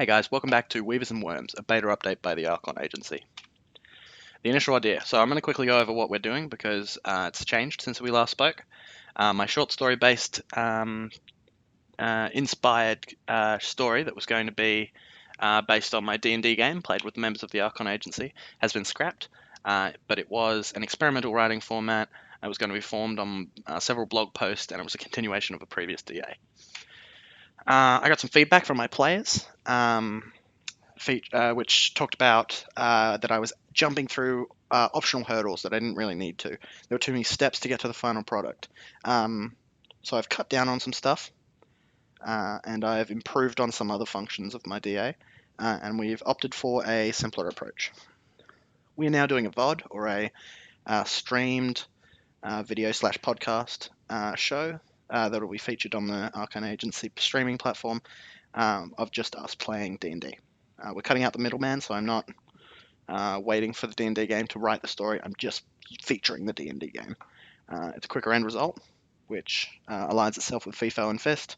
Hey guys, welcome back to Weavers and Worms, a beta update by the Archon Agency. The initial idea. So I'm going to quickly go over what we're doing because it's changed since we last spoke. My short story based inspired story that was going to be based on my D&D game played with the members of the Archon Agency has been scrapped, but it was an experimental writing format. It was going to be formed on several blog posts and it was a continuation of a previous DA. I got some feedback from my players. Which talked about that I was jumping through optional hurdles that I didn't really need to. There were too many steps to get to the final product. So I've cut down on some stuff, and I've improved on some other functions of my DA, and we've opted for a simpler approach. We are now doing a VOD, or a streamed video/podcast show that will be featured on the Archon Agency streaming platform of just us playing D&D. We're cutting out the middleman, so I'm not waiting for the D&D game to write the story. I'm just featuring the D&D game. It's a quicker end result, which aligns itself with FIFO and Fist,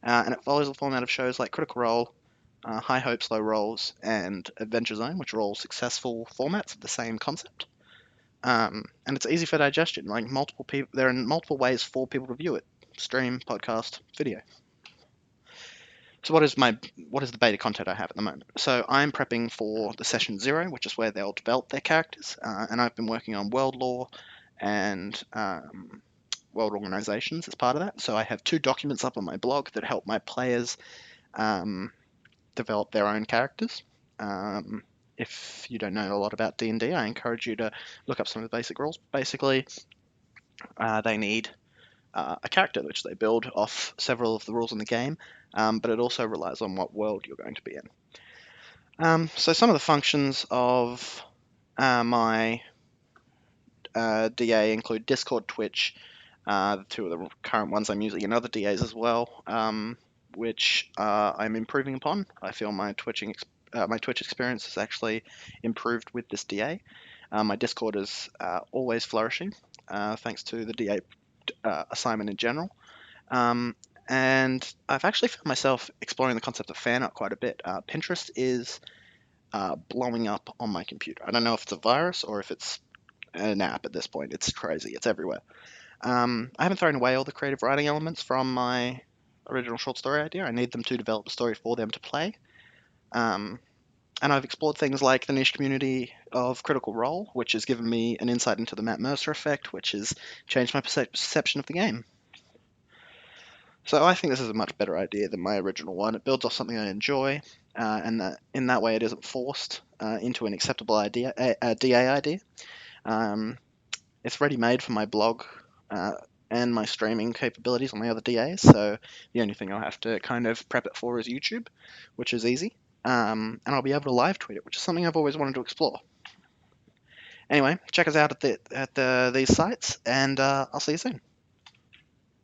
and it follows the format of shows like Critical Role, High Hopes, Low Rolls, and Adventure Zone, which are all successful formats of the same concept. And it's easy for digestion. Like multiple people, there are multiple ways for people to view it: stream, podcast, video. So what is the beta content I have at the moment? So I'm prepping for the session 0, which is where they'll develop their characters, and I've been working on world lore and world organizations as part of that. So I have 2 documents up on my blog that help my players develop their own characters. If you don't know a lot about D&D, I encourage you to look up some of the basic rules. Basically, they need a character which they build off several of the rules in the game, but it also relies on what world you're going to be in. So some of the functions of my DA include Discord, Twitch, the 2 of the current ones I'm using in other DAs as well, which I'm improving upon. I feel my Twitch experience has actually improved with this DA. My Discord is always flourishing, thanks to the DA assignment in general. And I've actually found myself exploring the concept of fan art quite a bit. Pinterest is blowing up on my computer. I don't know if it's a virus or if it's an app at this point. It's crazy. It's everywhere. I haven't thrown away all the creative writing elements from my original short story idea. I need them to develop a story for them to play. And I've explored things like the niche community of Critical Role, which has given me an insight into the Matt Mercer effect, which has changed my perception of the game. So I think this is a much better idea than my original one. It builds off something I enjoy, and that in that way it isn't forced into an acceptable idea, a DA idea. It's ready-made for my blog and my streaming capabilities on the other DAs, so the only thing I'll have to kind of prep it for is YouTube, which is easy. And I'll be able to live tweet it, which is something I've always wanted to explore. Anyway, check us out at these sites, and I'll see you soon.